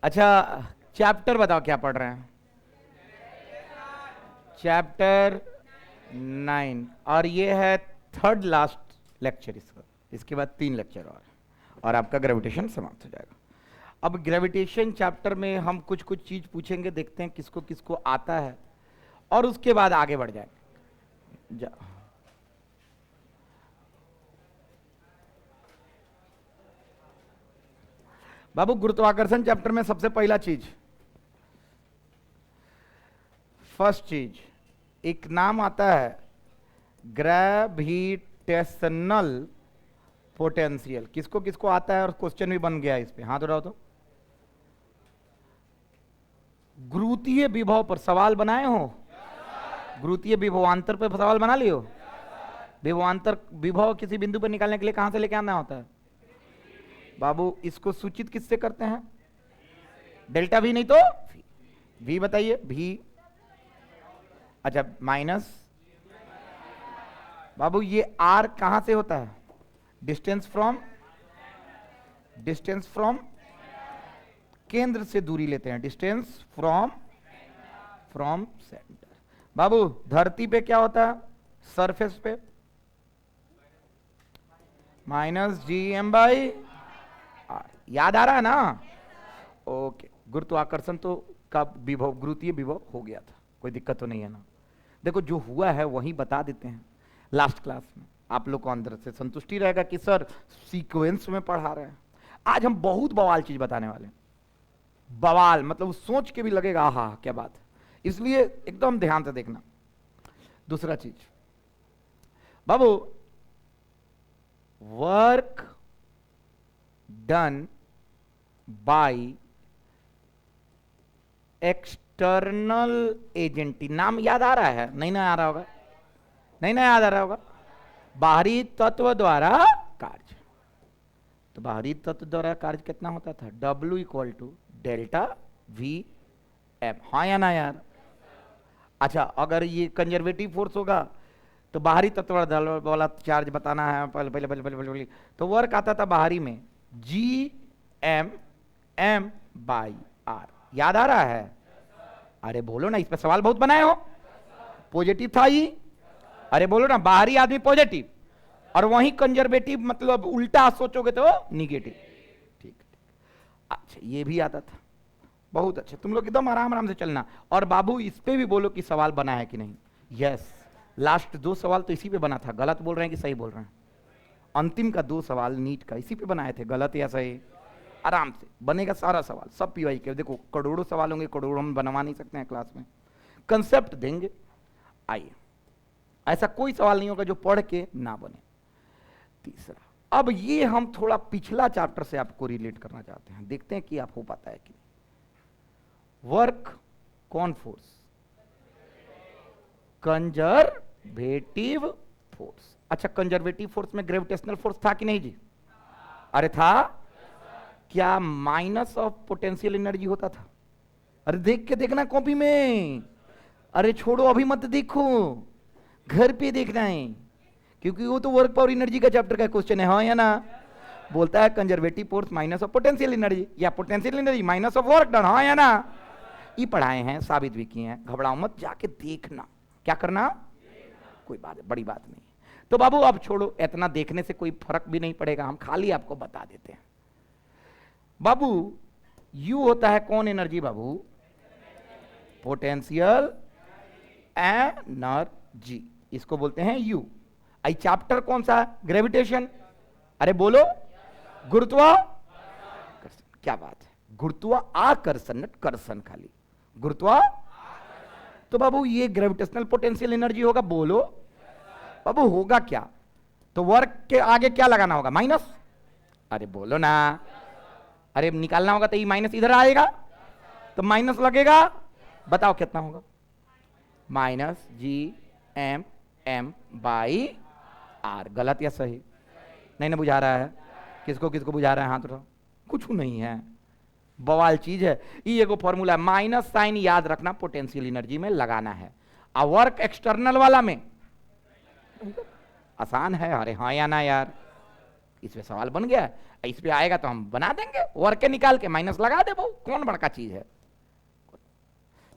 अच्छा, चैप्टर बताओ क्या पढ़ रहे हैं? चैप्टर 9, और ये है थर्ड लास्ट लेक्चर इसका। इसके बाद 3 लेक्चर और आपका ग्रेविटेशन समाप्त हो जाएगा। अब ग्रेविटेशन चैप्टर में हम कुछ कुछ चीज पूछेंगे, देखते हैं किसको किसको आता है, और उसके बाद आगे बढ़ जाएंगे। बाबू, गुरुत्वाकर्षण चैप्टर में सबसे पहला चीज, फर्स्ट चीज, एक नाम आता है ग्रेविटेशनल पोटेंशियल। किसको किसको आता है? और क्वेश्चन भी बन गया है इस पे, हाथ उठाओ तो। गुरुत्वीय विभव पर सवाल बनाए हो? गुरुत्वीय विभवांतर पर सवाल बना लियो? विभवांतर, विभव किसी बिंदु पर निकालने के लिए कहां से लेके आना होता है बाबू? इसको सूचित किससे करते हैं? डेल्टा वी, नहीं तो वी बताइए। वी, अच्छा, माइनस बाबू ये आर कहां से होता है? डिस्टेंस फ्रॉम केंद्र से दूरी लेते हैं, डिस्टेंस फ्रॉम सेंटर। बाबू धरती पे क्या होता है? सरफेस पे -gm/r। याद आ रहा है ना? ओके, गुरुत्वाकर्षण तो का विभव, गुरुत्वीय विभव हो गया था, कोई दिक्कत तो नहीं है ना? देखो, जो हुआ है वही बता देते हैं लास्ट क्लास में, आप लोग को अंदर से संतुष्टि रहेगा कि सर सीक्वेंस में पढ़ा रहे हैं। आज हम बहुत बवाल चीज बताने वाले हैं। बवाल मतलब सोच के भी लगेगा आहा क्या बात है, इसलिए एकदम ध्यान से देखना। दूसरा चीज बाबू, work done by external agent. नाम याद आ रहा है? नहीं ना आ रहा होगा, नहीं ना याद आ रहा होगा। बाहरी तत्व द्वारा कार्य। तो बाहरी तत्व द्वारा कार्य कितना होता था? W = delta V M। हाँ या ना यार? अच्छा, अगर ये कंजर्वेटिव फोर्स होगा तो बाहरी तत्व वाला चार्ज बताना है पहले पहले पहले पहले पहले, तो वर्क आता था बाहरी में Gm/r। याद आ रहा है? अरे बोलो ना, इस पे सवाल बहुत बनाए हो। पॉजिटिव था ये? अरे बोलो ना, बाहरी आदमी पॉजिटिव और वहीं कंजर्वेटिव, मतलब उल्टा सोचोगे तो निगेटिव। ठीक। अच्छा, ये भी आता था, बहुत अच्छा। तुम लोग एकदम आराम आराम से चलना। और बाबू इस पे भी बोलो कि सवाल बना है कि नहीं। यस, लास्ट 2 सवाल तो इसी पे बना था। गलत बोल रहे हैं कि सही बोल रहे हैं? अंतिम का 2 सवाल नीट का इसी पे बनाए थे, गलत या सही? आराम से बनेगा सारा सवाल, सब पीवाई के। देखो करोड़ों सवाल होंगे, करोड़ों हम बनवा नहीं सकते हैं क्लास में, कंसेप्ट देंगे। आइए, ऐसा कोई सवाल नहीं होगा जो पढ़ के ना बने। तीसरा, अब ये हम थोड़ा पिछला चैप्टर से आपको रिलेट करना चाहते हैं, देखते हैं कि आप हो पाता है कि नहीं। वर्क कौन फोर्स? Conservative force. अच्छा, कंजर्वेटिव फोर्स में ग्रेविटेशनल फोर्स था कि नहीं जी? अरे था। क्या माइनस ऑफ पोटेंशियल एनर्जी होता था? अरे देख के देखना कॉपी में। अरे छोड़ो, अभी मत देखो, घर पे देखना है, क्योंकि वो तो वर्क पावर एनर्जी का चैप्टर का क्वेश्चन है। हाँ या ना? बोलता है conservative force minus of potential energy, या potential energy minus of work done. हाँ या ना? ये पढ़ाए हैं, साबित भी किए हैं, घबराओ मत, जाके देखना। क्या करना? कोई बात है, बड़ी बात नहीं। तो बाबू अब छोड़ो, इतना देखने से कोई फर्क भी नहीं पड़ेगा, हम खाली आपको बता देते हैं। बाबू यू होता है कौन एनर्जी बाबू? पोटेंशियल एनर्जी, इसको बोलते हैं यू। आई चैप्टर कौन सा? ग्रेविटेशन। अरे बोलो, गुरुत्वाकर्षण। क्या बात है, गुरुत्वाकर्षण, कर्षण खाली, गुरुत्वा। तो बाबू ये ग्रेविटेशनल पोटेंशियल एनर्जी होगा। बोलो बाबू होगा क्या? तो वर्क के आगे क्या लगाना होगा? माइनस। अरे बोलो ना, अरे निकालना होगा तो ये माइनस इधर आएगा, तो माइनस लगेगा। बताओ कितना होगा? -Gm/r। गलत या सही? नहीं ना बुझा रहा है? किसको किसको बुझा रहा है? हाथ उठाओ। कुछ नहीं है, बवाल चीज है ये। एगो फॉर्मूला है, माइनस साइन याद रखना, पोटेंशियल एनर्जी में लगाना है, और वर्क एक्सटर्नल वाला में आसान है। अरे हाँ या ना यार? इसमें सवाल बन गया। इस पे आएगा तो हम बना देंगे, वर्क के निकाल के माइनस लगा दे, वो कौन बड़का चीज है।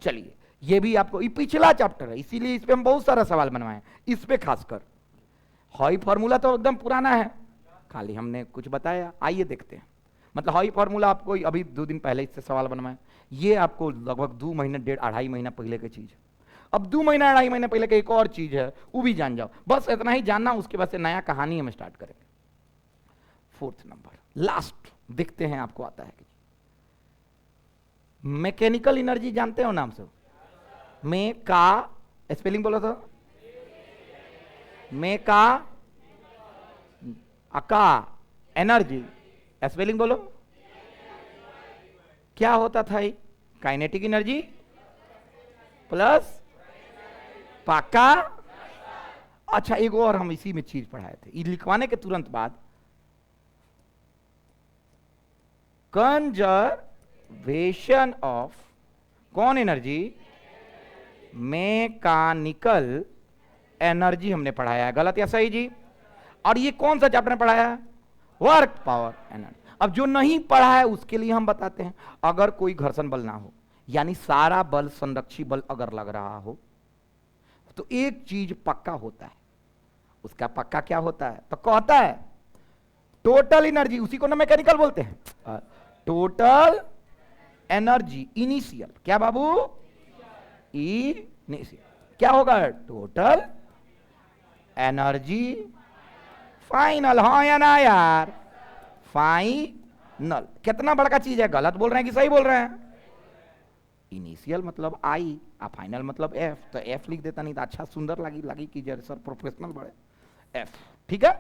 चलिए ये भी आपको, ये पिछला चैप्टर है इसीलिए इस पे हम बहुत सारा सवाल बनवाए, इस पे खासकर। हॉई फॉर्मूला तो एकदम पुराना है, खाली हमने कुछ बताया। आइए देखते हैं, मतलब हॉई फॉर्मूला आपको अभी 2 दिन पहले इससे सवाल बनवाए, ये आपको लगभग 2 महीने 1.5 महीना पहले की चीज है। अब 2 महीना 2.5 महीने पहले की एक और चीज है, वो भी जान जाओ, बस इतना ही जानना, उसके बाद से नया कहानी हम स्टार्ट करेंगे। 4th नंबर लास्ट देखते हैं आपको आता है कि मैकेनिकल एनर्जी जानते हो नाम से? में का स्पेलिंग बोलो तो, में का अका एनर्जी स्पेलिंग बोलो। क्या होता था ये? काइनेटिक एनर्जी प्लस पाका। अच्छा एक और हम इसी में चीज पढ़ाए थे, ये लिखवाने के तुरंत बाद, कंजर्वेशन ऑफ कौन एनर्जी? मैकेनिकल एनर्जी हमने पढ़ाया है। गलत या सही जी? और ये कौन सा चैप्टर में पढ़ाया है? Work power energy. अब जो नहीं पढ़ा है उसके लिए हम बताते हैं, अगर कोई घर्षण बल ना हो, यानी सारा बल संरक्षी बल अगर लग रहा हो, तो एक चीज पक्का होता है, उसका पक्का क्या होता है? तो कहता है टोटल एनर्जी, उसी को ना मैकेनिकल बोलते हैं, टोटल एनर्जी इनिशियल। क्या बाबू? इनिशियल क्या होगा? Total energy final. हाँ या ना यार? फाइनल कितना बड़का चीज है? गलत बोल रहे हैं कि सही बोल रहे हैं? इनिशियल मतलब आई, और फाइनल मतलब एफ, तो एफ लिख देता, नहीं तो अच्छा सुंदर लगी कि जैसे सर प्रोफेशनल बड़े एफ। ठीक है,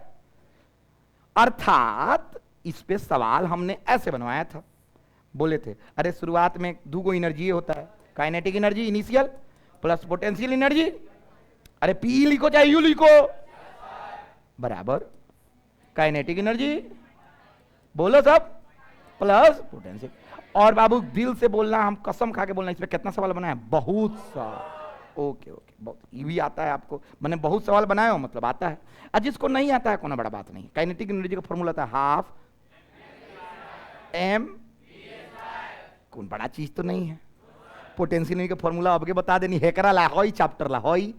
अर्थात इस पे सवाल हमने ऐसे बनवाया था, बोले थे अरे शुरुआत में 2 एनर्जी होता है, kinetic energy initial plus potential energy. अरे पी लिखो चाहे यू लिखो, बराबर काइनेटिक एनर्जी बोलो सब प्लस पोटेंशियल। और बाबू दिल से बोलना, हम कसम खा के बोलना, इस पे कितना सवाल बनाया? बहुत सारा। ओके ओके, बहुत, ये भी आता है आपको, मैंने बहुत सवाल बनाए हो मतलब आता है। और जिसको नहीं आता है कोई बड़ा बात नहीं, काइनेटिक एनर्जी का फॉर्मूला था हाफ एम, कौन बड़ा चीज तो नहीं है। पोटेंशियल एनर्जी का फॉर्मूला अब के बता देनी, हेकरा ला होई चैप्टर ला होई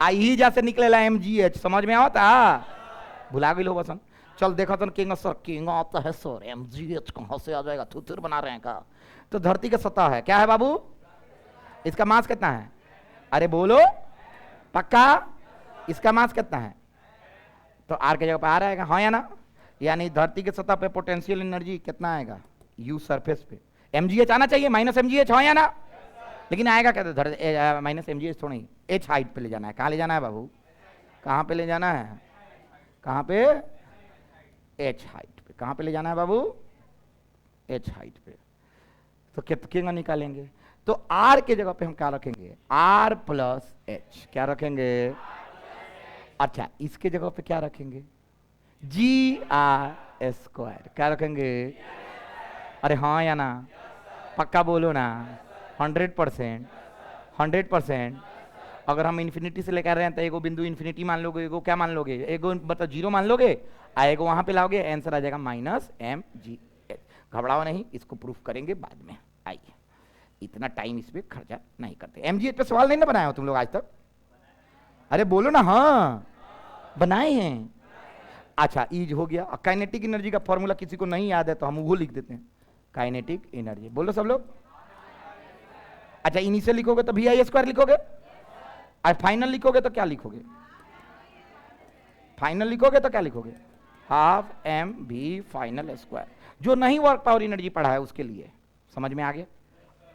आई ही जैसे निकलेला mgh, समझ में आता? भुला गई लो बसन। चल देखा तो किंग सर, किंग आता है सर, mgh कहां से आ जाएगा? थुथुर बना रहे हैं का? तो धरती का सतह है, क्या है बाबू? इसका मास कितना है? अरे बोलो पक्का, इसका मास कितना है? तो आर के जगह पर आ रहेगा, हाँ या ना? यानी धरती के सतह पे पोटेंशियल एनर्जी कितना आएगा? यू सरफेस पे mgh आना चाहिए, माइनस mgh, हाँ या ना? लेकिन आएगा क्या? माइनस mgh थोड़ा ही, h हाइट पे ले जाना है। कहाँ ले जाना है बाबू? कहाँ पे ले जाना है? कहाँ पे? h हाइट पे। कहाँ पे ले जाना है बाबू? h हाइट पे। तो कितना निकालेंगे? तो r के जगह पे हम क्या रखेंगे? r plus h। क्या रखेंगे? अच्छा इसके जगह पे क्या रखेंगे? gr square. क्या रखेंगे? अरे हाँ या ना? पक्का बोलो ना? 100%। 100%। अगर हम इन्फिनिटी से लेकर रहे हैं तो एगो बिंदु इन्फिनिटी मान लोगे, एगो क्या मान लोगे? एगो मतलब 0 मान लोगे, एगो वहां पे लाओगे, आंसर आ जाएगा माइनस mgh। घबराओ नहीं, इसको प्रूफ करेंगे बाद में। आइए, इतना टाइम इस पे खर्चा नहीं करते। mgh पे सवाल नहीं ना बनाया हो तुम लोग आज तक? अरे बोलो ना, हाँ बनाए हैं। अच्छा ईज हो गया। काइनेटिक एनर्जी का फॉर्मूला किसी को नहीं याद है तो हम वो लिख देते हैं, काइनेटिक एनर्जी बोलो सब लोग। अच्छा इनिशियल लिखोगे तो vi स्क्वायर लिखोगे, और फाइनल लिखोगे तो क्या लिखोगे? फाइनल लिखोगे तो क्या लिखोगे? हाफ एम भी फाइनल स्क्वायर। जो नहीं वर्क पावर एनर्जी पढ़ा है उसके लिए समझ में आ गया।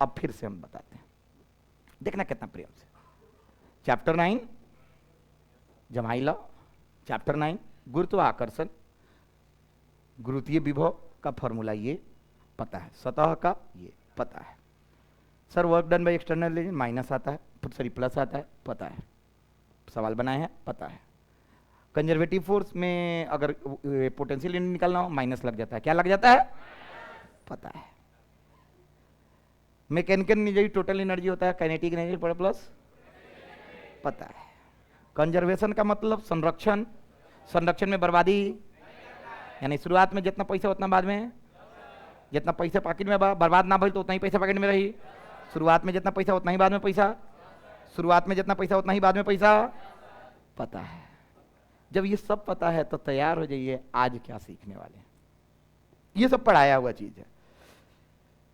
अब फिर से हम बताते हैं, देखना कितना प्रेम से। चैप्टर 9 जमाई लॉ, चैप्टर 9 गुरुत्वाकर्षण, गुरुत्वीय विभव का फॉर्मूला ये पता है, सतह का ये पता है। Sir work done by external reason minus आता है, सॉरी प्लस आता है, पता है। सवाल बनाए हैं, पता है। कंजर्वेटिव फोर्स में अगर पोटेंशियल एनर्जी निकालना हो माइनस लग जाता है, क्या लग जाता है? पता है। मैकेनिकल एनर्जी टोटल एनर्जी होता है, काइनेटिक एनर्जी प्लस, पता है। कंजर्वेशन का मतलब संरक्षण, संरक्षण में बर्बादी, यानी शुरुआत में जितना पैसा उतना बाद में, जितना पैसा पॉकेट में बर्बाद ना भइल तो उतना ही पैसा पॉकेट में रही। शुरुआत में जितना पैसा उतना ही बाद में पैसा, शुरुआत में जितना पैसा उतना ही बाद में पैसा। पता है, जब ये सब पता है तो तैयार हो जाइए, आज क्या सीखने वाले हैं। ये सब पढ़ाया हुआ चीज है।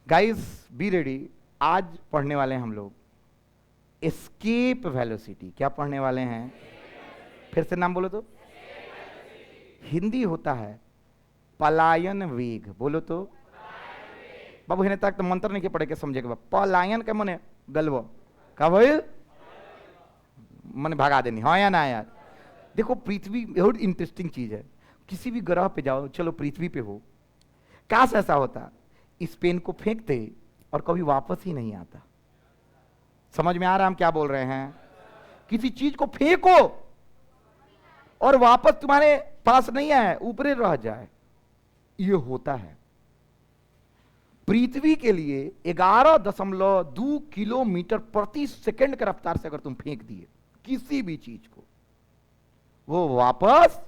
Guys be ready. आज पढ़ने वाले हैं हम लोग एस्केप वेलोसिटी। क्या पढ़ने वाले हैं? फिर से नाम बोलो तो। हिंदी होता है पलायन वेग। बोलो तो बाबू, हिने तक तो मंत्र नहीं के पढ़े के समझे के। पलायन के मने गलबो का भाई मन भगा देनी, हाँ या ना यार। देखो पृथ्वी बहुत इंटरेस्टिंग चीज है। किसी भी ग्रह पे जाओ, चलो पृथ्वी पे हो, काश ऐसा होता इस पेन को फेंकते और कभी वापस ही नहीं आता। समझ में आ रहा हम क्या बोल रहे हैं? किसी चीज को फेंको और वापस तुम्हारे पास नहीं आए, ऊपर रह जाए, ये होता है। पृथ्वी के लिए 11.2 किलोमीटर प्रति सेकंड की रफ्तार से अगर तुम फेंक दिए किसी भी चीज को, वो वापस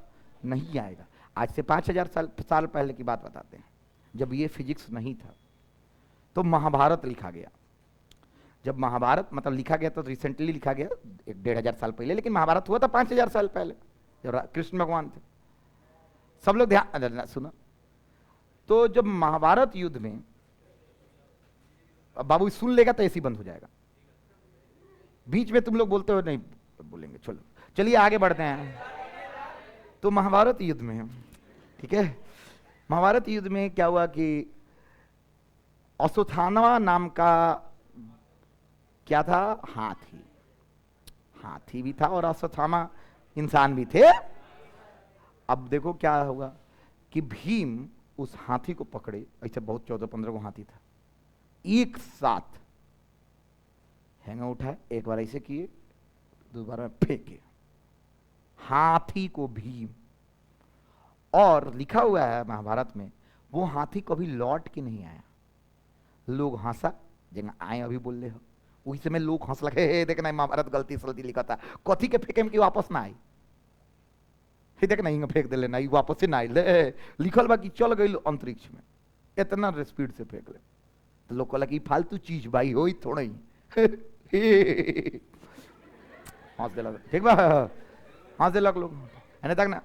नहीं आएगा। आज से 5000 साल पहले की बात बताते हैं, जब ये फिजिक्स नहीं था तो महाभारत लिखा गया। जब महाभारत मतलब लिखा गया तो रिसेंटली लिखा गया 1500 साल पहले, लेकिन महाभारत हुआ था 5000 साल पहले जब कृष्ण भगवान थे। सब लोग ध्यान सुनो। तो जब महाभारत युद्ध में, अब बाबू सुन लेगा तो ऐसे ही बंद हो जाएगा, बीच में तुम लोग बोलते हो नहीं बोलेंगे। चलो चलिए आगे बढ़ते हैं। तो महाभारत युद्ध में, ठीक है, महाभारत युद्ध में क्या हुआ कि अश्वत्थामा नाम का क्या था, हाथी। हाथी भी था और अश्वत्थामा इंसान भी थे। अब देखो क्या होगा कि भीम उस हाथी को पकड़े, ऐसे बहुत 14-15 को हाथी था, एक साथ हैंगा उठाए, एक बार ऐसे किए, दोबारा फेंके हाथी को भीम। और लिखा हुआ है महाभारत में वो हाथी कभी लौट के नहीं आया। लोग हंसा, जगह आए अभी बोल रहे हो, उसी समय लोग हंस लगे, देखना महाभारत गलती सलती लिखा था, कथी के फेंके की वापस ना आई, देख नहीं फेंक दे लेना, वापस से ना आई लिखल बा कि चल गई अंतरिक्ष में, इतना स्पीड से फेंक ले। तो लोग कहला कि फालतू चीज भाई हो थोड़ा ही हंस दिलक, ठीक बा, हंस दिलक लोग है तक ना।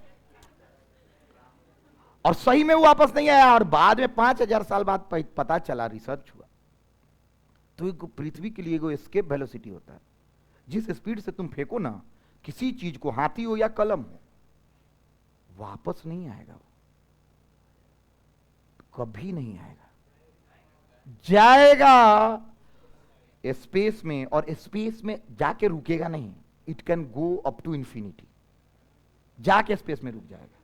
और सही में वो वापस नहीं आया। और बाद में 5000 साल बाद पता चला, रिसर्च हुआ, तो पृथ्वी के लिए एगो एस्केप वेलोसिटी होता है, जिस स्पीड से तुम फेंको ना किसी चीज को, हाथी हो या कलम हो, वापस नहीं आएगा, कभी नहीं आएगा, जाएगा स्पेस में, और स्पेस में जाके रुकेगा नहीं। It can go up to infinity, जाके स्पेस में रुक जाएगा।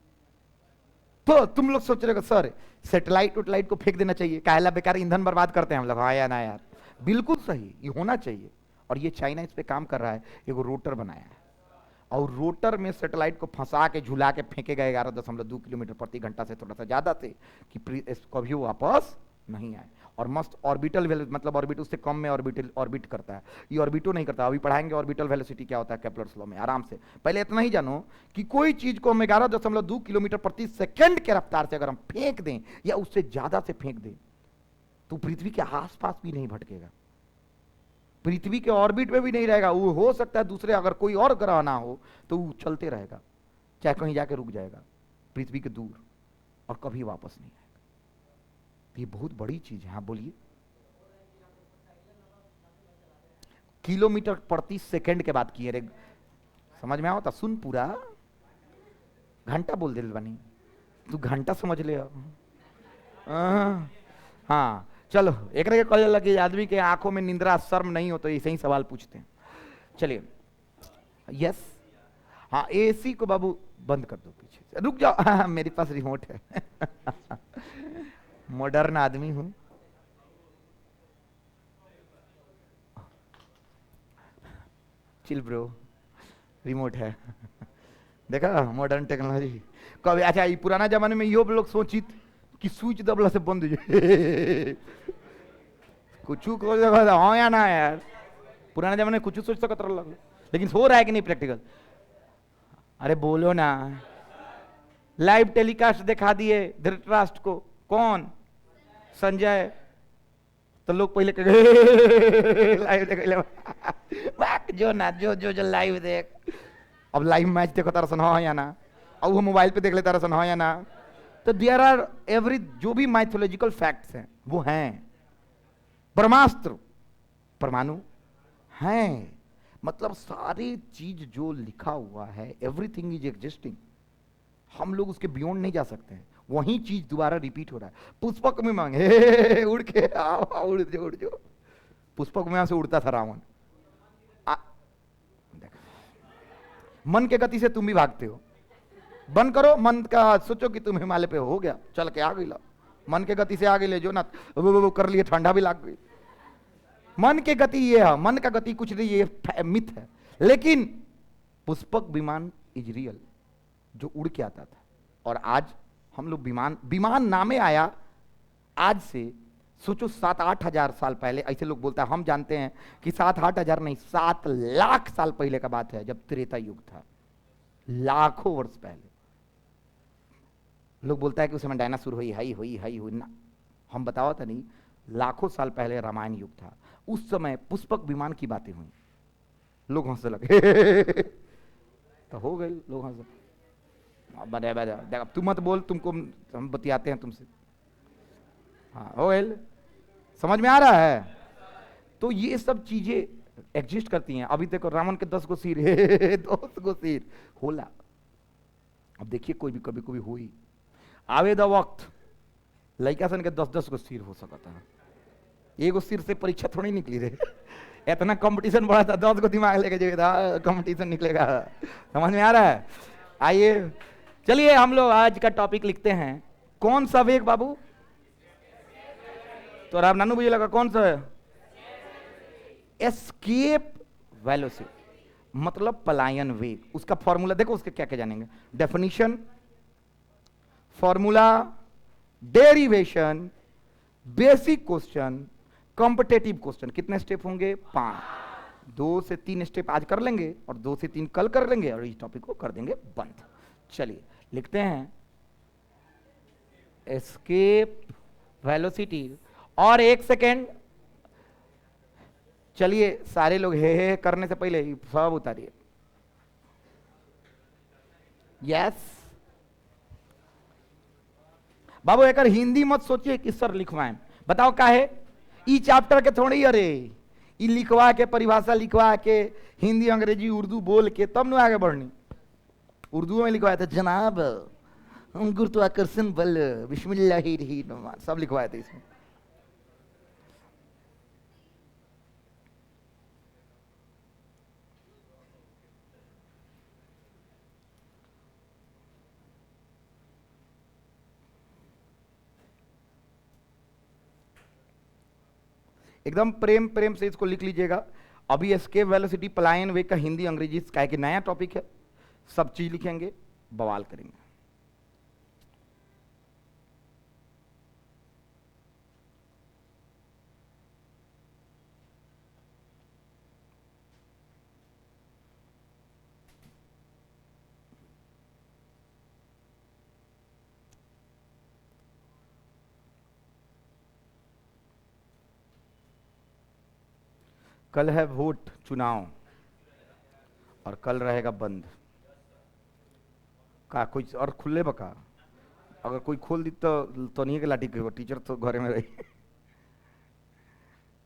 तो तुम लोग सोच रहे हो सर सैटेलाइट उटलाइट को फेंक देना चाहिए, काहेला बेकार ईंधन बर्बाद करते हैं हम लोग, हाँ या ना यार? बिल्कुल सही, ये होना चाहिए। और ये चाइना इस पे काम कर रहा है, एगो रोटर बनाया है, और रोटर में सैटेलाइट को फंसा के झुला के फेंकेगा 11.2 किलोमीटर प्रति घंटा से थोड़ा सा ज्यादा से, कि कभी वो वापस नहीं आए। और मस्त ऑर्बिटल मतलब ऑर्बिट उससे कम में ऑर्बिट करता है, ये ऑर्बिटो नहीं करता। अभी पढ़ाएंगे ऑर्बिटल वेलोसिटी क्या होता है केप्लर्स लॉ में, आराम से। पहले इतना ही जानो कि कोई चीज को हम 11.2 किलोमीटर प्रति सेकंड के रफ्तार से अगर हम फेंक दें या उससे ज्यादा से फेंक दें तो पृथ्वी के आसपास भी नहीं भटकेगा, पृथ्वी के ऑर्बिट में भी नहीं रहेगा। वो हो सकता है दूसरे अगर कोई और ग्रह ना हो तो वो चलते रहेगा, चाहे कहीं जाके रुक जाएगा पृथ्वी के दूर, और कभी वापस नहीं आएगा। ये बहुत बड़ी चीज है। हाँ बोलिए। किलोमीटर प्रति सेकंड के बात किए रे, समझ में आओ? सुन, पूरा घंटा बोल दिल बनी, तू घंटा समझ ले। हाँ चलो, एक कल लगे आदमी के आंखों में निंद्रा शर्म नहीं हो तो ऐसे ही सवाल पूछते हैं। चलिए, यस, हाँ एसी को बाबू बंद कर दो पीछे से, रुक जाओ। हाँ, मेरे पास रिमोट है मॉडर्न आदमी हूं। चिल ब्रो, रिमोट है देखा मॉडर्न टेक्नोलॉजी। कभी अच्छा ये पुराना जमाने में यो लोग सोचित कि स्विच दबला से बंद हो जाए कुछ हाँ या ना यार? पुराने जमाने में कुछ सोच सकत रह, लेकिन हो रहा है कि नहीं प्रैक्टिकल? अरे बोलो ना, लाइव टेलीकास्ट दिखा दिए धृतराष्ट्र को, कौन? संजय। तो लोग पहले लाइव देख जो ना जो लाइव देख। अब लाइव मैच देखो तारा सन हाँ या ना, अब वो मोबाइल पे देख लेता तारा सन हाँ या ना। तो देयर आर एवरी जो भी माइथोलॉजिकल फैक्ट्स हैं वो हैं। ब्रह्मास्त्र, परमाणु हैं, मतलब सारी चीज जो लिखा हुआ है, एवरीथिंग इज एग्जिस्टिंग। हम लोग उसके बियॉन्ड नहीं जा सकते हैं। वही चीज दोबारा रिपीट हो रहा है। पुष्पक में मांगे उड़ के आओ, उड़ जो पुष्पक में से उड़ता था रावण। मन के गति से तुम भी भागते हो। बंद करो मन का, सोचो कि तुम हिमालय पे हो गया, चल के आ गई ला, मन के गति से आगे ले जो ना, वो कर लिए, ठंडा भी लग गई। मन के गति ये है, मन का गति कुछ नहीं, ये मिथ है। लेकिन पुष्पक विमान इज रियल, जो उड़ के आता था। और आज हम लोग विमान नामे आया आज से सोचो 7-8 हजार साल पहले। ऐसे लोग बोलता है, हम जानते हैं कि 7-8 हजार नहीं, 7 लाख साल पहले का बात है, जब त्रेता युग था, लाखों वर्ष पहले। लोग बोलता है कि उस समय डायनासोर हुई ना, हम बताओ था नहीं, लाखों साल पहले रामायण युग था, उस समय पुष्पक विमान की बातें हुई। लोग हंसने लगे तो हो गई, लोग हंस, तू मत बोल, तुमको हम बतियाते हैं तुमसे। हाँ हो गई, समझ में आ रहा है? तो ये सब चीजें एग्जिस्ट करती हैं। अभी देखो रावण के 10 गो सिर 10 गो सिर होला। अब देखिए कोई भी कभी कभी हुई आवे द वक्त लड़का सन के 10-10 गो सिर हो सकता है। एगो सिर से परीक्षा थोड़ी निकली रहे। इतना कंपटीशन बढ़ा था, 10 गो दिमाग लेके जाइए कंपटीशन निकलेगा। समझ में आ रहा है? आइए चलिए हम लोग आज का टॉपिक लिखते हैं। कौन सा वेग बाबू? तो राम नानू मुझे लगा कौन सा है? एस्केप वेलोसिटी, मतलब पलायन वेग। उसका फॉर्मूला देखो, उसके क्या क्या जानेंगे। Definition, formula, derivation, basic question, competitive question. कितने स्टेप होंगे? 5। 2 से 3 स्टेप आज कर लेंगे और 2 से 3 कल कर लेंगे और इस टॉपिक को कर देंगे बंद। चलिए लिखते हैं एस्केप वेलोसिटी। और 1 सेकेंड, चलिए सारे लोग हे करने से पहले सब उतारिए। यस बाबू, एक हिंदी मत सोचिए कि सर लिखवाएं। बताओ का है ई चैप्टर के थोड़ी, अरे ई लिखवा के, परिभाषा लिखवा के, हिंदी अंग्रेजी उर्दू बोल के तब न आगे बढ़नी। उर्दू में लिखवाया था जनाब गुरुत्वाकर्षण बल बिस्मिल्लाहिर्रहमानिर्रहीम, सब लिखवाए थे इसमें। एकदम प्रेम प्रेम से इसको लिख लीजिएगा। अभी एस्केप वेलोसिटी पलायन वेग का हिंदी अंग्रेजी का कि नया टॉपिक है, सब चीज लिखेंगे, बवाल करेंगे। कल है वोट, चुनाव, और कल रहेगा बंद का कोई और खुले बका। अगर कोई खोल दी तो नहीं के लाठी के टीचर तो घरे में रही।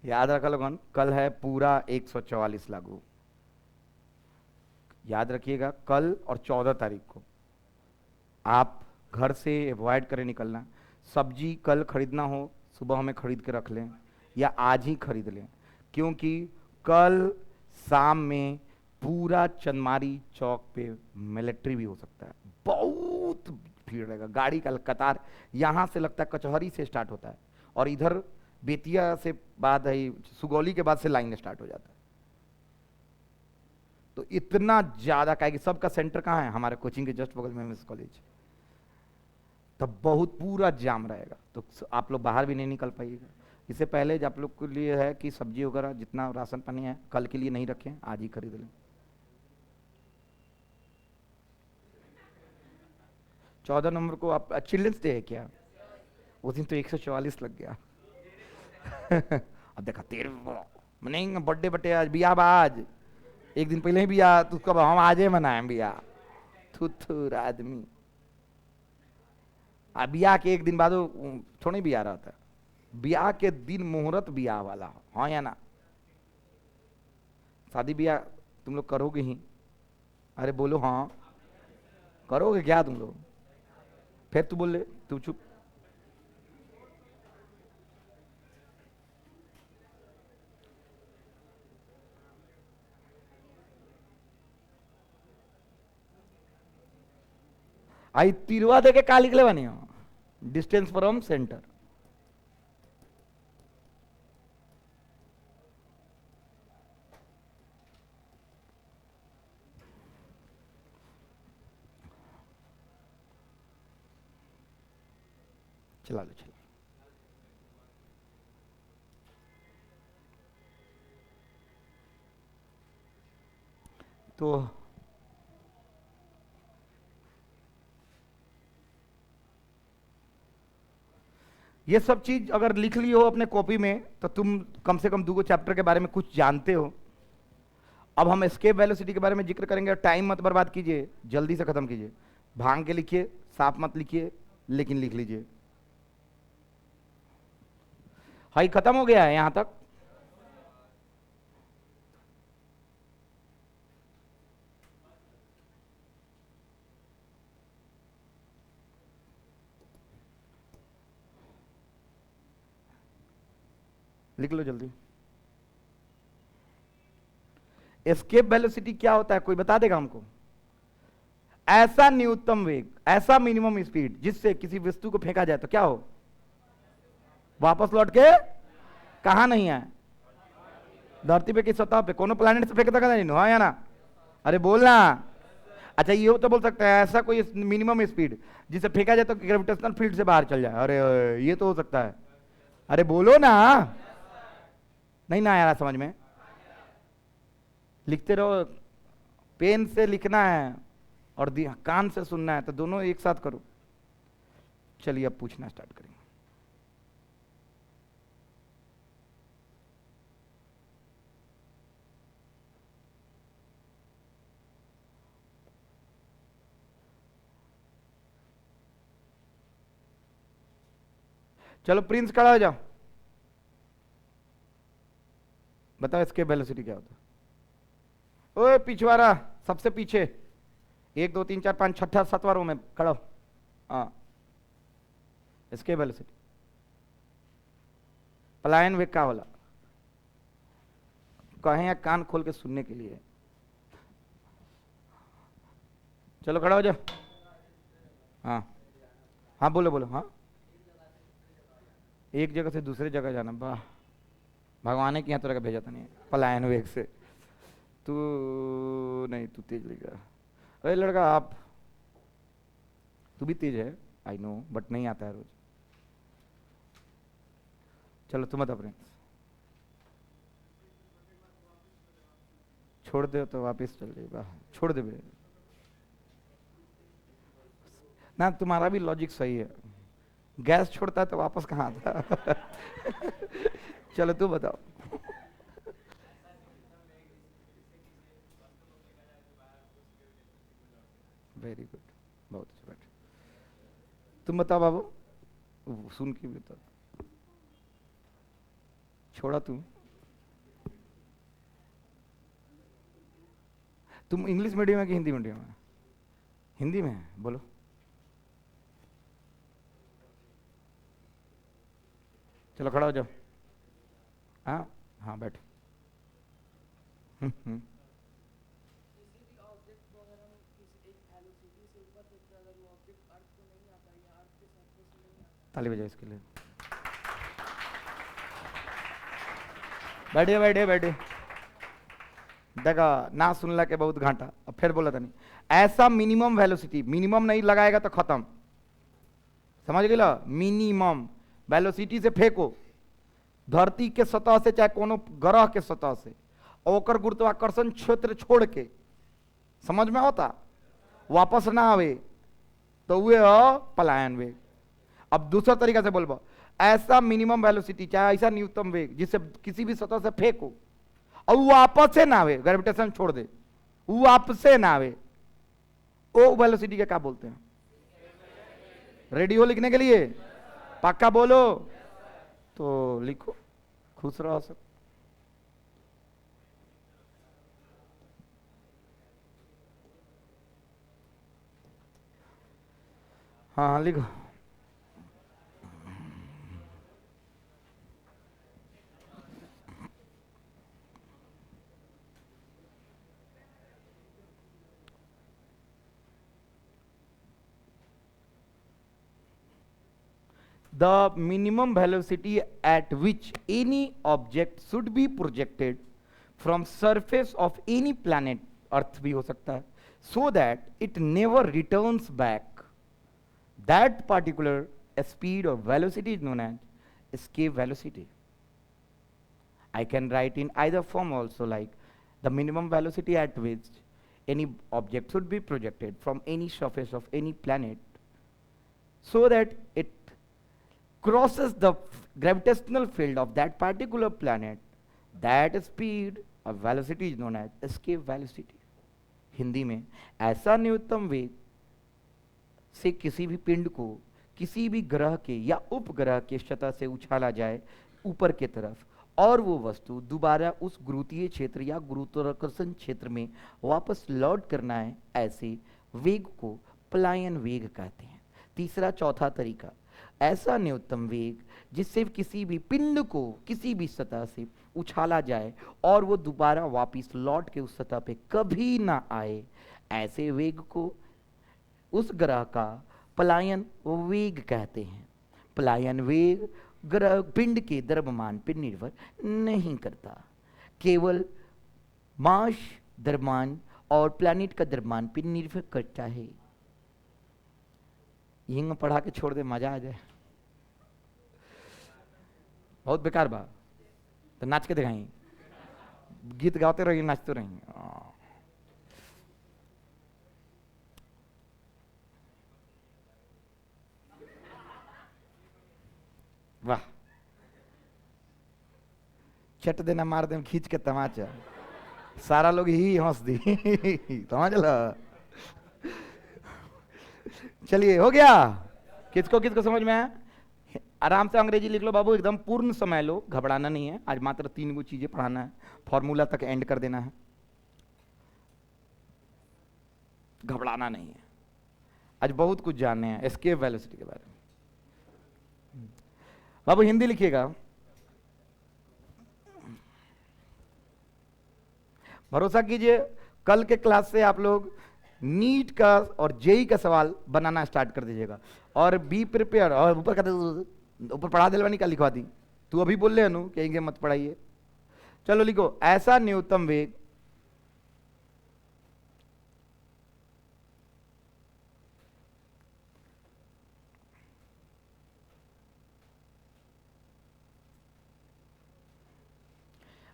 याद रखा लोगन, कल है पूरा 144 लागू। याद रखिएगा कल और 14 तारीख को आप घर से अवॉइड करें निकलना। सब्जी कल खरीदना हो सुबह हमें खरीद के रख लें या आज ही खरीद लें, क्योंकि कल शाम में पूरा चंदमारी चौक पे मिलिट्री भी हो सकता है। बहुत भीड़ रहेगा, गाड़ी का कतार यहाँ से लगता है कचहरी से स्टार्ट होता है और इधर बेतिया से बाद है, सुगौली के बाद से लाइन स्टार्ट हो जाता है। तो इतना ज्यादा का कि सबका सेंटर कहाँ है? हमारे कोचिंग के जस्ट बगल में एमएस कॉलेज। तब बहुत पूरा जाम रहेगा, तो आप लोग बाहर भी नहीं निकल पाइएगा। इससे पहले आप लोग के लिए है कि सब्जी वगैरह जितना राशन पानी है कल के लिए नहीं रखें, आज ही खरीद लें। 14 नवंबर को आप चिल्ड्रंस डे है क्या? उस दिन तो 144 लग गया। अब देखा तेरे मनाएंगे बर्थडे बटे आज बिया आज एक दिन पहले ही बिया तो उसको हम आज ही मनाएं बिया। थुथुर आदमी। अब बिया के एक दिन बाद थोड़ी बिया रहा था, बिया के दिन मुहूर्त बिया वाला। हाँ या ना? शादी बिया तुम लोग करोगे ही? अरे बोलो हाँ करोगे क्या तुम लोग? फिर तू बोल ले, तू चुप। आई तिरवा दे के का लिखले बनी हो? Distance from centre. चला लो चला। तो ये सब चीज अगर लिख ली हो अपने कॉपी में तो तुम कम से कम 2 चैप्टर के बारे में कुछ जानते हो। अब हम एस्केप वेलोसिटी के बारे में जिक्र करेंगे। टाइम मत बर्बाद कीजिए, जल्दी से खत्म कीजिए। भांग के लिखिए, साफ मत लिखिए, लेकिन लिख लीजिए। हाई खत्म हो गया है यहां तक। लिख लो जल्दी। एस्केप वेलोसिटी क्या होता है, कोई बता देगा हमको? ऐसा न्यूनतम वेग, ऐसा मिनिमम स्पीड जिससे किसी वस्तु को फेंका जाए तो क्या हो? वापस लौट के कहां नहीं आए? धरती पे की सतह पे। कोनो प्लैनेट से फेंक सकता नहीं, हाँ या ना? अरे बोलना। अच्छा ये तो बोल सकते हैं ऐसा कोई मिनिमम स्पीड जिसे फेंका जाए तो ग्रेविटेशनल फील्ड से बाहर चल जाए। अरे ये तो हो सकता है। अरे बोलो ना। नहीं ना यार समझ में? लिखते रहो, पेन से लिखना है और कान से सुनना है, तो दोनों एक साथ करो। चलिए अब पूछना स्टार्ट करेंगे। चलो प्रिंस खड़ा हो जाओ, बताओ इसके वेलोसिटी क्या होता है? ओए पिछवाड़ा, सबसे पीछे 1 2 3 4 5 छठा 7वां रो में खड़ा हो। हाँ इसके वेलोसिटी पलायन वेग का होला कहें या कान खोल के सुनने के लिए? चलो खड़ा हो जाओ। हाँ हाँ बोलो बोलो। हाँ एक जगह से दूसरे जगह जाना, वाह भगवान के यहाँ तो भेजा था नहीं पलायन वेग से। तू नहीं, तू तेज लेगा। अरे लड़का आप, तू भी तेज है आई नो, बट नहीं आता है रोज। चलो तुम बता प्रिंस। छोड़ दे तो वापस चल जाएगा, छोड़ दे बे ना। तुम्हारा भी लॉजिक सही है, गैस छोड़ता है तो वापस कहाँ आता? चलो तू बताओ। वेरी गुड, बहुत अच्छा बैठ। तुम बताओ बाबू, सुन के बताओ। छोड़ा तुम इंग्लिश मीडियम है कि हिंदी मीडियम है? हिंदी में है, बोलो। चलो खड़ा हो जाओ। हाँ हाँ बैठो। ताली बजाओ इसके लिए। बैठे बैठे बैठे। देखा ना सुनला के बहुत घाटा। अब फिर बोला था नहीं, ऐसा मिनिमम वेलोसिटी, मिनिमम नहीं लगाएगा तो खत्म, समझ गए? मिनिमम वेलोसिटी से फेंको धरती के सतह से चाहे कोनो ग्रह के सतह से, और गुरुत्वाकर्षण क्षेत्र छोड़ के, समझ में होता? वापस ना आवे तो हुए हो पलायन वेग। अब दूसरा तरीका से बोलबो, ऐसा मिनिमम वेलोसिटी चाहे ऐसा न्यूनतम वेग जिससे किसी भी सतह से फेंको और वो वापस से ना आवे, ग्रेविटेशन छोड़ दे, वो वापस से ना आवे, वो वेलोसिटी के क्या बोलते हैं? रेडियो लिखने के लिए पक्का बोलो तो लिखो, खुश रहो सब। हाँ हाँ लिखो। The minimum velocity at which any object should be projected from surface of any planet, अर्थ भी हो सकता है, so that it never returns back, that particular speed or velocity is known as escape velocity. I can write in either form also, like the minimum velocity at which any object should be projected from any surface of any planet so that it crosses the gravitational field of that particular planet, that speed or velocity is known as escape velocity. Hindi में ऐसा न्यूनतम वेग से किसी भी पिंड को किसी भी ग्रह के या उपग्रह के सतह से उछाला जाए ऊपर की तरफ और वो वस्तु दोबारा उस गुरुत्वीय क्षेत्र या गुरुत्वाकर्षण क्षेत्र में वापस लौट करना है, ऐसे वेग को पलायन वेग कहते हैं। तीसरा चौथा तरीका, ऐसा न्यूनतम वेग जिससे किसी भी पिंड को किसी भी सतह से उछाला जाए और वो दोबारा वापस लौट के उस सतह पे कभी ना आए, ऐसे वेग को उस ग्रह का पलायन वेग कहते हैं। पलायन वेग ग्रह पिंड के द्रव्यमान पर निर्भर नहीं करता, केवल मास द्रव्यमान और प्लैनेट का द्रव्यमान पर निर्भर करता है। यहीं पढ़ा के छोड़ दे, मजा आ जाए। बहुत बेकार बा, तो नाच के दिखाई, गीत गाते रहिए, नाचते रहिए। वाह, चट देना मार दे खींच के तमाचा, सारा लोग ही हंस दी समझ लो। चलिए हो गया, किसको किसको समझ में आया? आराम से अंग्रेजी लिख लो बाबू, एकदम पूर्ण समय लो, घबराना नहीं है। आज मात्र 3 गो चीजें पढ़ाना है, फॉर्मूला तक एंड कर देना है, घबराना नहीं है। आज बहुत कुछ जानने हैं एस्केप वेलोसिटी के बारे में। बाबू हिंदी लिखिएगा, भरोसा कीजिए कल के क्लास से आप लोग नीट का और जेई का सवाल बनाना स्टार्ट कर दीजिएगा। और बी प्रिपेयर, और ऊपर कहते ऊपर पढ़ा दिलवानी का लिखवा दी, तू अभी बोल ले अनु कहेंगे मत पढ़ाइए। चलो लिखो, ऐसा न्यूनतम वेग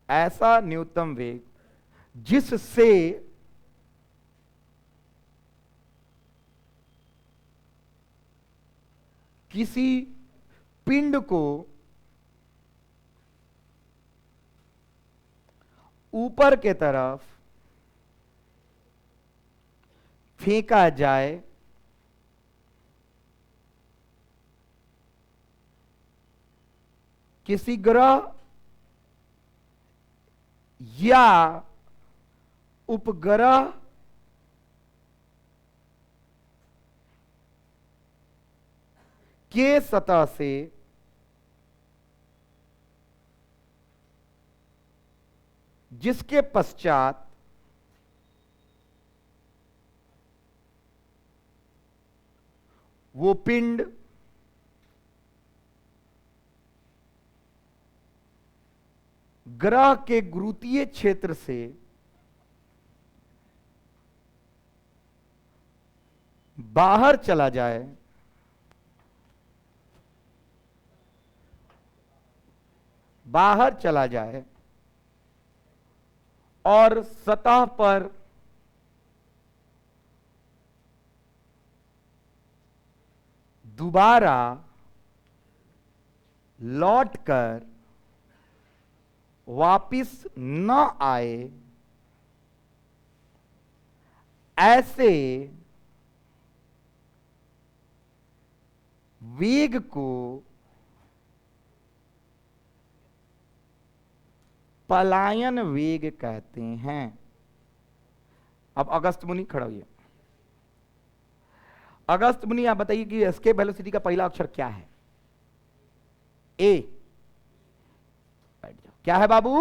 ऐसा न्यूनतम वेग जिससे किसी पिंड को ऊपर के तरफ फेंका जाए किसी ग्रह या उपग्रह के सतह से जिसके पश्चात वो पिंड ग्रह के गुरुत्वीय क्षेत्र से बाहर चला जाए, बाहर चला जाए और सतह पर दोबारा लौटकर वापिस न आए, ऐसे वेग को पलायन वेग कहते हैं। अब अगस्त मुनि खड़ा हुई। अगस्त मुनि आप बताइए कि एस्केप वेलोसिटी का पहला अक्षर क्या है? ए। बैठ जाओ। क्या है बाबू?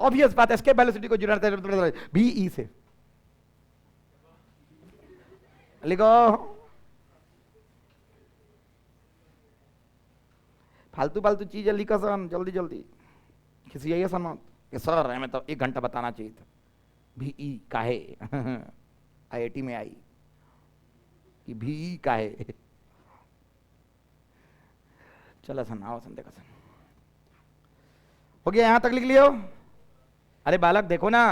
ऑब्वियस बात, एस्केप वेलोसिटी को जुड़ा भी ई से लिखो। फालतू फालतू चीजें लिखो सन, जल्दी जल्दी खिसियाइए सन मत कि सर हमें तो 1 घंटा बताना चाहिए था। भी ई काहे आईआईटी में आई कि भी ई काहे। चलो सन, आओ सन, देखो सन, हो गया, यहां तक लिख लियो। अरे बालक देखो ना,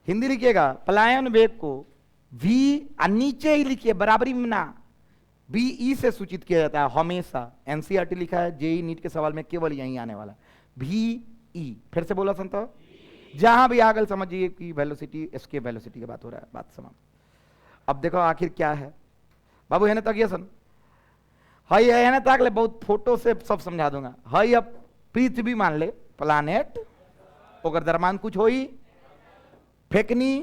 हिंदी लिखिएगा। पलायन वेग को वी नीचे ही लिखिए, बराबरी में ना, बी ई से सूचित किया जाता है हमेशा। एनसीईआरटी लिखा है, जेई नीट के सवाल में केवल यहीं आने वाला भी ई। फिर से बोला संतो, जहां भी आगल समझिए कि वेलोसिटी, एस्केप वेलोसिटी की बात हो रहा है, बात समाप्त। अब देखो आखिर क्या है बाबू, है ना तक ये सन, हाई है ना तक ले, बहुत फोटो से सब समझा दूंगा। हाई अब पृथ्वी मान ले, प्लानेट, अगर दरमान कुछ हो ही फेंकनी।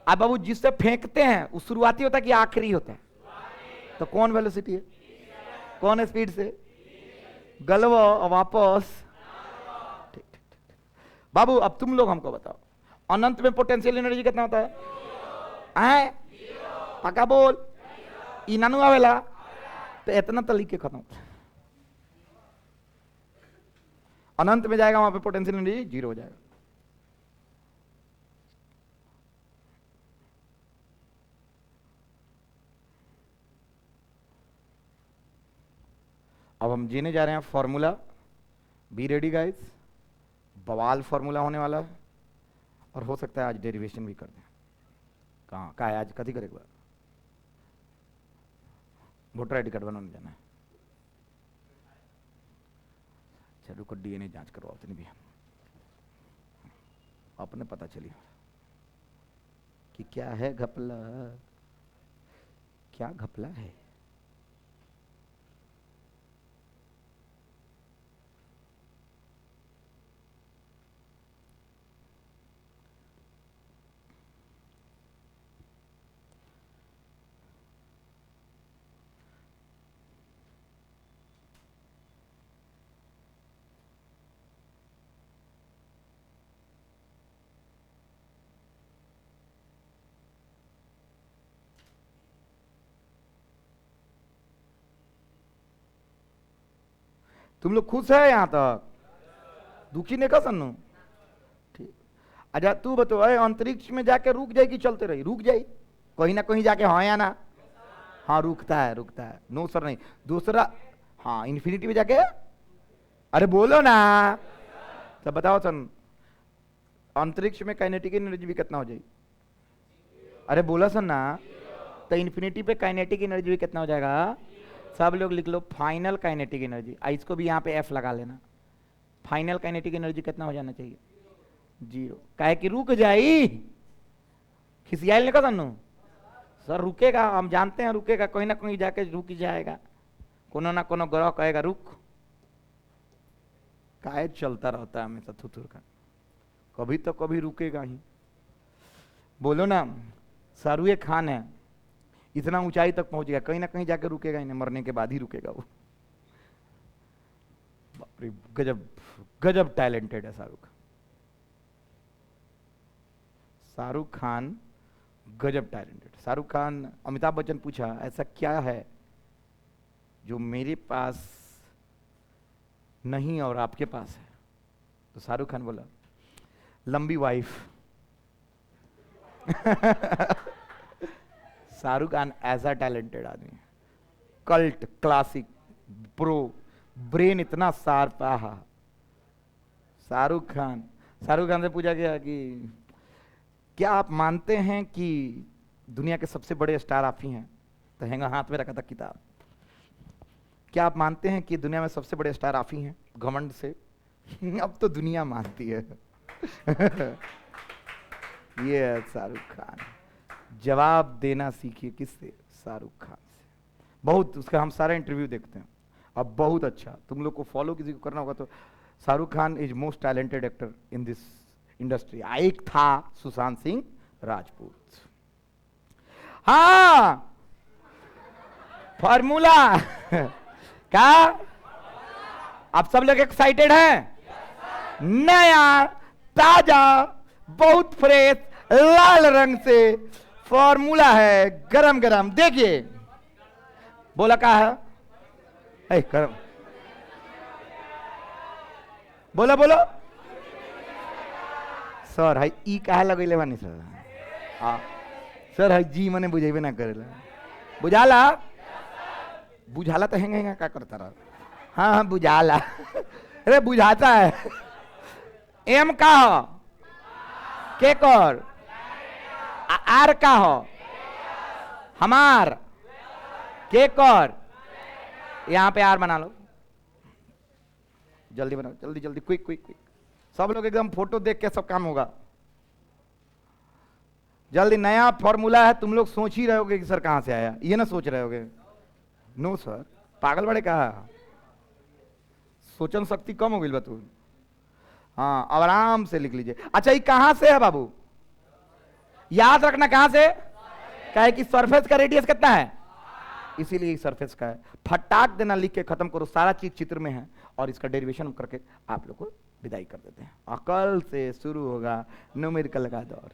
अब बाबू जिससे फेंकते हैं वो शुरुआती होता है कि आखिरी होता है? तो कौन वेलोसिटी है, कौन स्पीड से? गलवा वापस। ठीक ठीक ठीक बाबू, अब तुम लोग हमको बताओ, अनंत में पोटेंशियल एनर्जी कितना होता है? पक्का बोल। इनानु आवेला तो इतना तो लिख के खत्म। अनंत में जाएगा वहां पे पोटेंशियल एनर्जी 0 हो जाएगा। अब हम जीने जा रहे हैं फॉर्मूला। बी रेडी गाइस, बवाल फॉर्मूला होने वाला है, और हो सकता है आज डेरिवेशन भी कर दें। कहाँ है आज, कथी करेगा? वोटर आईडी कार्ड बनाने जाना है। चलो को डीएनए जांच करवाओ इतनी भी, अपने पता चली कि क्या है घपला, क्या घपला है। तुम लोग खुश है यहां तक? दुखी नहीं का सन्नू? ठीक। अच्छा तू बतो, अंतरिक्ष में जाके रुक जाए कि चलते रही? रुक जाए कहीं ना कहीं जाके, हाँ या ना? हाँ रुकता है, रुकता है। नो सर नहीं। दूसरा, हाँ इन्फिनिटी में जाके, अरे बोलो ना, तो बताओ सन, अंतरिक्ष में काइनेटिक एनर्जी भी कितना हो जाएगी? अरे बोला सन ना, तो इन्फिनिटी पे काइनेटिक एनर्जी भी कितना हो जाएगा? सब लोग लिख लो फाइनल काइनेटिक एनर्जी। इसको भी यहाँ पे एफ लगा लेना। फाइनल काइनेटिक एनर्जी कितना हो जाना चाहिए? 0। काहे कि रुक जाई, खिसियाल नहीं सन्नू सर, रुकेगा, हम जानते हैं रुकेगा, कहीं ना कहीं जाके रुक जाएगा, कोनो ना कोनो ग्रह कहेगा रुक। काहे चलता रहता है हमेशा थुथुर का, कभी तो कभी रुकेगा ही। बोलो ना, शाहरुख खान है, इतना ऊंचाई तक पहुंच गया, कहीं ना कहीं जाके रुकेगा, इन्हें मरने के बाद ही रुकेगा वो। गजब गजब टैलेंटेड है शाहरुख। शाहरुख खान गजब टैलेंटेड। शाहरुख खान, अमिताभ बच्चन पूछा ऐसा क्या है जो मेरे पास नहीं और आपके पास है? तो शाहरुख खान बोला लंबी वाइफ। शाहरुख खान ऐसा टैलेंटेड आदमी, कल्ट, क्लासिक, प्रो, ब्रेन इतना शार्प। आहा शाहरुख खान से पूछा गया कि क्या आप मानते हैं कि दुनिया के सबसे बड़े स्टार आप ही हैं? तो हैंगा हाथ में रखा था किताब। क्या आप मानते हैं कि दुनिया में सबसे बड़े स्टार आप ही हैं घमंड से? अब तो दुनिया मानती है। ये है शाहरुख खान। जवाब देना सीखिए किससे? शाहरुख खान से। बहुत उसका हम सारा इंटरव्यू देखते हैं। अब बहुत अच्छा, तुम लोग को फॉलो किसी को करना होगा तो Shahrukh Khan is most talented actor in this industry. एक था सुशांत सिंह राजपूत। हाँ फॉर्मूला क्या आप सब लोग एक्साइटेड हैं? नया ताजा बहुत फ्रेश लाल रंग से फॉर्मूला है, गरम गरम। देखिए बोला क्या है गरम, बोलो बोलो सर है ई कहा लगेले बानी सर? हाँ सर है जी मने बुझेबे ना करेला। बुझाला बुझाला तो हेंगे का करता रहा। हाँ हाँ बुझाला। अरे बुझाता है। एम का हो के कर आर का हो हमार के कर, यहां पे आर बना लो। जल्दी बनाओ, जल्दी जल्दी, क्विक क्विक क्विक। सब लोग एकदम फोटो देख के सब काम होगा। जल्दी, नया फॉर्मूला है। तुम लोग सोच ही रहे होगे कि सर कहां से आया, ये ना सोच रहे होगे। नो सर, पागल बड़े कहा, सोचन शक्ति कम हो गई बतू। हाँ अब आराम से लिख लीजिए। अच्छा ये कहां से है बाबू? याद रखना कहां से, क्या है कि सरफेस का रेडियस कितना है, इसीलिए सरफेस का है। फटाक देना लिख के खत्म करो, सारा चीज चित्र में है और इसका डेरिवेशन करके आप लोग को विदाई कर देते हैं। अकल से शुरू होगा न्यूमेरिकल का दौर।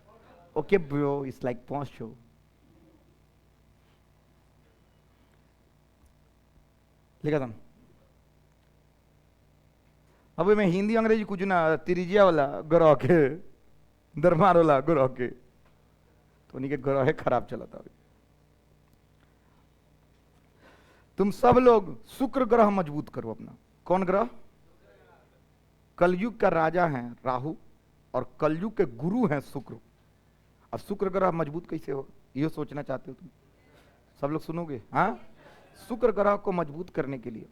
ओके ब्रो, इट्स लाइक पहुंचो। लिखा था अब मैं हिंदी अंग्रेजी कुछ ना, तिरिजिया वाला ग्रह के दरबार वाला ग्रह के, तो उन्हीं के ग्रह है खराब चला था अभी। तुम सब लोग शुक्र ग्रह मजबूत करो अपना। कौन ग्रह? कलयुग का राजा है राहु और कलयुग के गुरु हैं शुक्र। अब शुक्र ग्रह मजबूत कैसे हो, ये सोचना चाहते हो तुम? सब लोग सुनोगे? हाँ, शुक्र ग्रह को मजबूत करने के लिए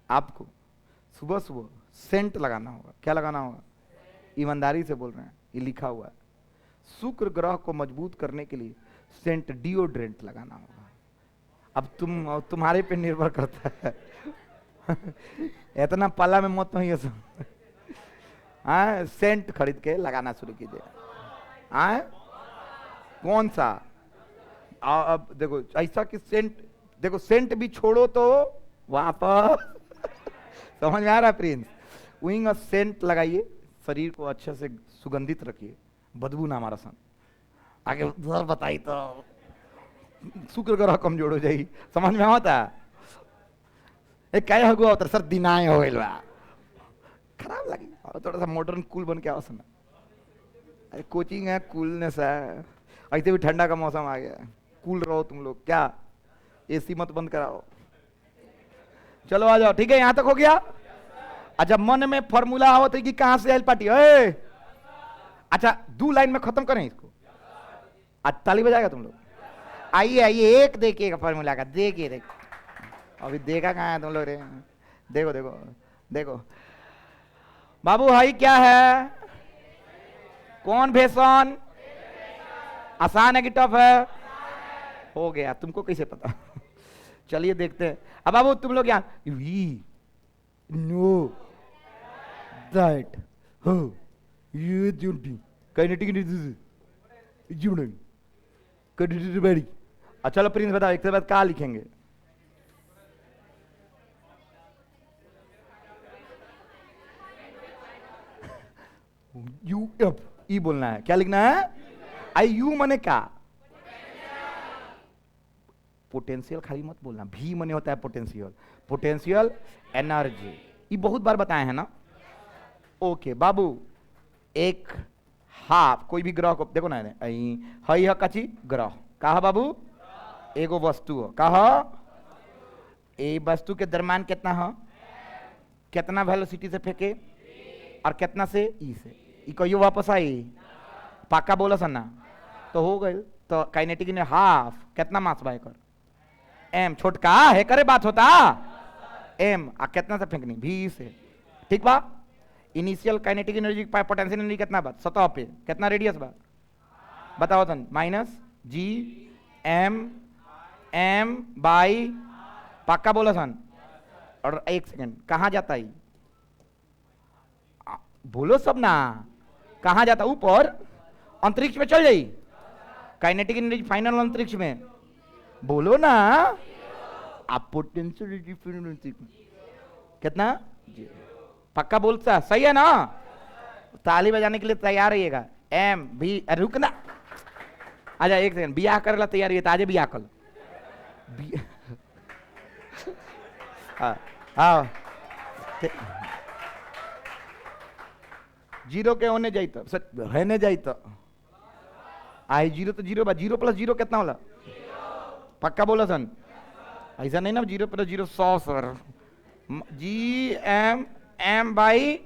आपको सुबह सुबह सेंट लगाना होगा। क्या लगाना होगा? ईमानदारी से बोल रहे हैं, ये लिखा हुआ है। शुक्र ग्रह को मजबूत करने के लिए सेंट डिओड्रेंट लगाना होगा। अब तुम्हारे पे निर्भर करता है। इतना पाला में मत होइए सब। हाँ, सेंट खरीद के लगाना शुरू कीजिए। हाँ, कौन सा? अब देखो ऐसा कि सेंट, देखो सेंट भी छोड़ो तो वापस। समझ में आ रहा है प्रिंस? विंग और सेंट लगाइए, शरीर को अच्छे से सुगंधित रखिए, बदबू ना हमारा सन। आगे सर बताई तो शुक्र ग्रह कमजोर हो जाएगी। समझ में आता है? क्या हो गया सर? दिनाए हो गया, खराब लगी। और थोड़ा सा मॉडर्न कूल बन के आओ सुना। अरे कोचिंग है, कूलनेस है। ऐसे भी ठंडा का मौसम आ गया, कूल रहो तुम लोग। क्या एसी मत बंद कराओ। चलो आ जाओ, ठीक है? यहां तक हो गया। अच्छा, मन में फॉर्मूला हो तो कि कहां से आयल पार्टी? अच्छा 2 लाइन में खत्म करें इसको। आज ताली बजाएगा तुम लोग? आइए आइए, एक देखिएगा फॉर्मूला का, देखिए देखो। अभी देखा कहां है तुम लोग रे? देखो देखो देखो बाबू, हाई क्या है? कौन भेषण? आसान है कि टफ है? हो गया, तुमको कैसे पता? चलिए देखते हैं। अब बाबू तुम लोग यहाँ वी नो दैट हो ये जुटी काइनेटिक जुड़न काइनेटिक बड़ी। अच्छा चलो प्रिंस बताओ, एक के बाद क्या लिखेंगे? यू एफ ई बोलना है। क्या लिखना है? आई यू मने क्या? पोटेंशियल खाली मत बोलना, भी मने होता है पोटेंशियल। पोटेंशियल एनर्जी, ये बहुत बार बताए हैं ना। ओके बाबू, एक हाफ कोई भी ग्रह को देखो ना, हई है कची ग्रह कहा बाबू? एगो वस्तु हो कहा, ए वस्तु के दरम्यान कितना है? कितना वेलोसिटी से फेंके और कितना से? ई से। ई कहियो वापस आई? पक्का बोला सन्ना तो हो गई। तो काइनेटिक ने हाफ कितना मास बाय कर? एम छोटका है करे बात होता एम आ कितना से फेंकनी भी से, ठीक बा। Initial kinetic energy potential energy कितना बा सतह पे, कितना रेडियस बा बताओ तन, minus G M M by, पक्का बोला सन। और एक सेकंड कहां जाता है बोलो सब ना, कहां जाता, ऊपर अंतरिक्ष में चल जाई, काइनेटिक एनर्जी फाइनल अंतरिक्ष में, बोलो ना आप, पोटेंशियल कितना, पक्का बोलता सही है ना, ताली बजाने के लिए तैयार रहिएगा। एम भी रुकना, आजा एक सेकंड, बियाह करला तैयार है ताजे बियाह कल हाँ जीरो के होने जाई तो है ने जाई तो आई जीरो तो जीरो बा, जीरो प्लस जीरो कितना होला, पक्का बोला सन, ऐसा नहीं ना zero plus zero 100 sir, G M M by.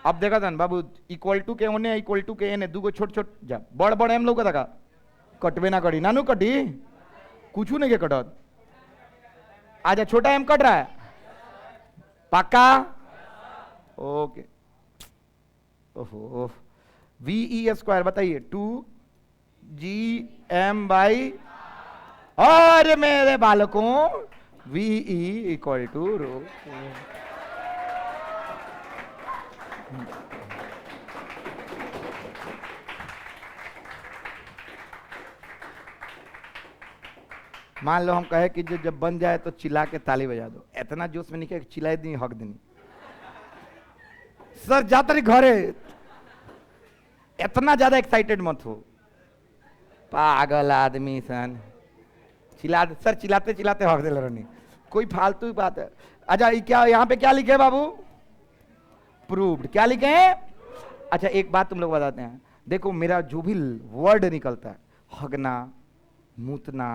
अब देखा था बाबू इक्वल टू के होने इक्वल टू के एने दूगो छोट छोट जा बड़ बड़ एम लोग का कटवे ना कटी नानू कटी कुछ नहीं के कटत, आजा छोटा एम कट रहा है पक्का ओके। ओहो वी स्क्वायर बताइए 2 GM बाई, और मेरे बालकों वी इक्वल टू रो। मान लो हम कहे कि जब बन जाए तो चिल्ला के ताली बजा दो, इतना जोश में नहीं कि चिल्लाई दी हक देनी, सर जाता रही घरे, इतना ज्यादा एक्साइटेड मत हो, पागल आदमी सन, चिल्ला सर चिल्लाते चिल्लाते हक दे रहनी, कोई फालतू बात है। अच्छा क्या यहाँ पे क्या लिखे बाबू, प्रूव्ड, क्या लिखे हैं। अच्छा एक बात तुम लोग बताते हैं, देखो मेरा जो भी वर्ड निकलता है, हगना मूतना,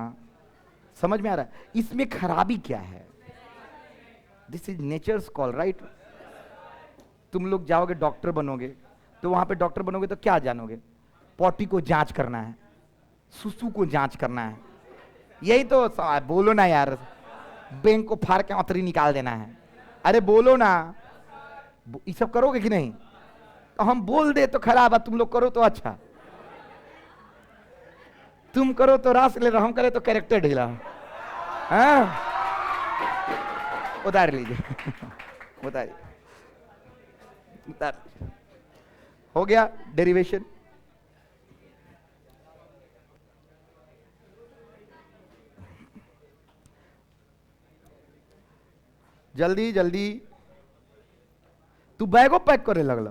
समझ में आ रहा है, इसमें खराबी क्या है, this is nature's call right. तुम लोग जाओगे डॉक्टर बनोगे, तो वहां पे डॉक्टर बनोगे तो क्या जानोगे, पॉटी को जांच करना है, सुसु को जांच करना है, यही तो बोलो ना यार, बैंक को फाड़ के औतरी निकाल देना है, अरे बोलो ना, ये सब करोगे कि नहीं, तो हम बोल दे तो खराब है, तुम लोग करो तो अच्छा, तुम करो तो रास ले रहा, हम करे तो कैरेक्टर ढीला, हाँ उतार लीजिए उतार हो गया डेरिवेशन। जल्दी जल्दी तू बैगो पैक करे लगला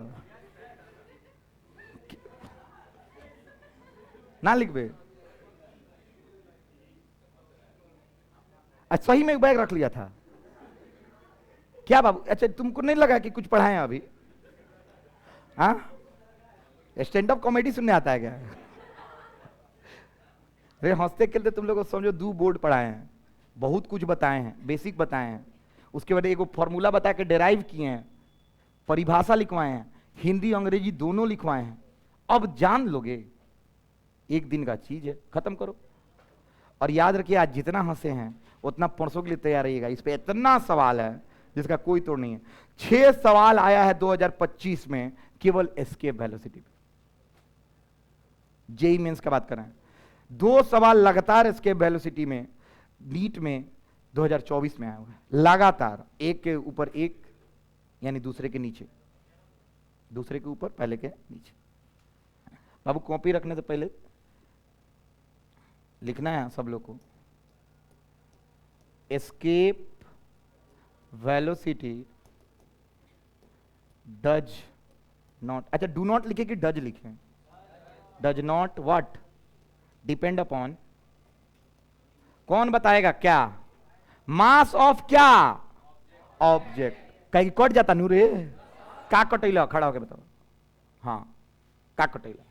ना लिख बे, अच्छा सही में एक बैग रख लिया था क्या बाबू, अच्छा तुमको नहीं लगा कि कुछ पढ़ाए अभी, हाँ स्टैंड अप कॉमेडी सुनने आता है क्या, अरे हंसते खेलते तुम लोग को समझो 2 बोर्ड पढ़ाए हैं, बहुत कुछ बताए हैं, बेसिक बताए हैं, उसके बाद एक फॉर्मूला बता के डेराइव किए हैं, परिभाषा लिखवाए हैं, हिंदी अंग्रेजी दोनों लिखवाए हैं, अब जान लोगे, एक दिन का चीज है, खत्म करो। और याद रखिए आज जितना हंसे हैं उतना परसों के लिए तैयार रहिएगा, इस पे इतना सवाल है जिसका कोई तोड़ नहीं है। 6 सवाल आया है 2025 में केवल एस्केप वेलोसिटी पे, जेई मेंस का बात कर रहे हैं, 2 सवाल लगातार एस्केप वेलोसिटी में नीट में 2024 में आया हुआ है, लगातार एक के ऊपर एक, यानी दूसरे के नीचे, दूसरे के ऊपर पहले के नीचे। बाबू कॉपी रखने से पहले लिखना है सब लोग को, एस्केप वेलोसिटी डज नॉट, अच्छा डू नॉट लिखे कि डज लिखे, does not what, depend upon, कौन बताएगा क्या, मास ऑफ क्या, ऑब्जेक्ट, कहीं कट जाता नू रे, का कटैला, खड़ा होके बताओ, हाँ का कटैला,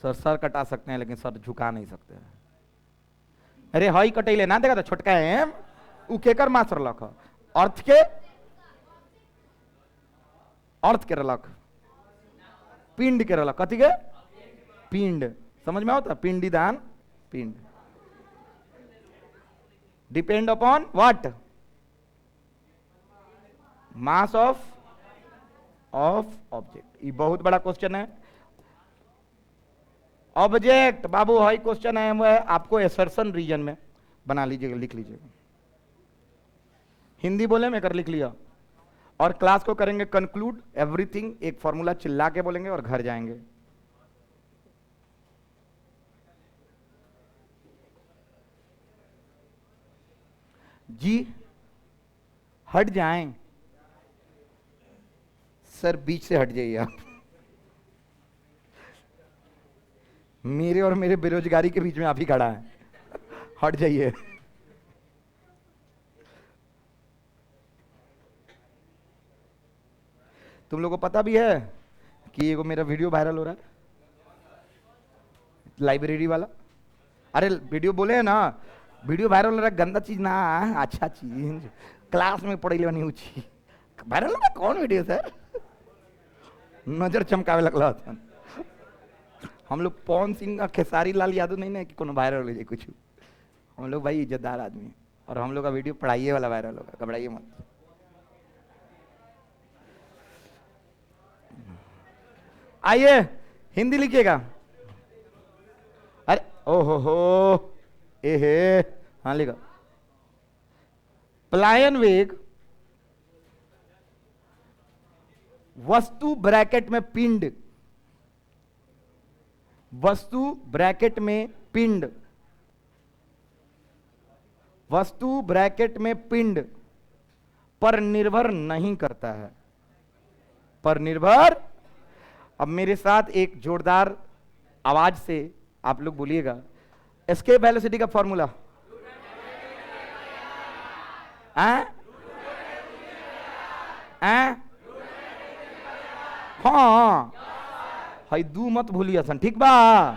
सर कटा सकते हैं लेकिन सर झुका नहीं सकते हैं, अरे हई कटैले ना देखा था छोटका है उ केकर मास रलक, अर्थ के रलक, पिंड के रलक, कथी के पिंड, समझ में आता, पिंडी दान पिंड। Depend upon what? Mass of object. ये बहुत बड़ा क्वेश्चन है। ऑब्जेक्ट बाबू हाई क्वेश्चन है, वो है आपको एसर्शन रीजन में बना लीजिएगा, लिख लीजिएगा। हिंदी बोले मैं कर लिख लिया। और क्लास को करेंगे कंक्लूड एवरीथिंग, एक फॉर्मूला चिल्ला के बोलेंगे और घर जाएंगे। जी हट जाएं सर, बीच से हट जाइए आप। मेरे और मेरे बेरोजगारी के बीच में आप ही खड़ा है, हट जाइए। तुम लोगों को पता भी है कि ये मेरा वीडियो वायरल हो रहा है, लाइब्रेरी वाला। अरे वीडियो बोले है ना, वीडियो वायरल हो रहा है, गंदा चीज ना, अच्छा चीज क्लास में पढ़ी लेनी ऊंची वायरल हो रहा। कौन वीडियो सर? नजर चमकावे लगला था। हम लोग पवन सिंह खेसारी लाल यादव नहीं ना कि कोनो वायरल हो जाए कुछ। हम लोग भाई इज्जतदार आदमी, और हम लोग का वीडियो पढ़ाइए वाला वायरल होगा, घबराइए मत। आइए हिंदी लिखिएगा। अरे ओहो हो, एहे, हाँ लिखा। पलायन वेग वस्तु ब्रैकेट में पिंड, वस्तु ब्रैकेट में पिंड, वस्तु ब्रैकेट में पिंड पर निर्भर नहीं करता है, पर निर्भर। अब मेरे साथ एक जोरदार आवाज से आप लोग बोलिएगा एस्केप वेलोसिटी का फॉर्मूला। हाँ हाई दू मत भूलिए सन, ठीक बा?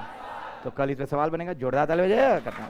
तो कल इस पे सवाल बनेगा, जोरदार ताली बजाइए करना।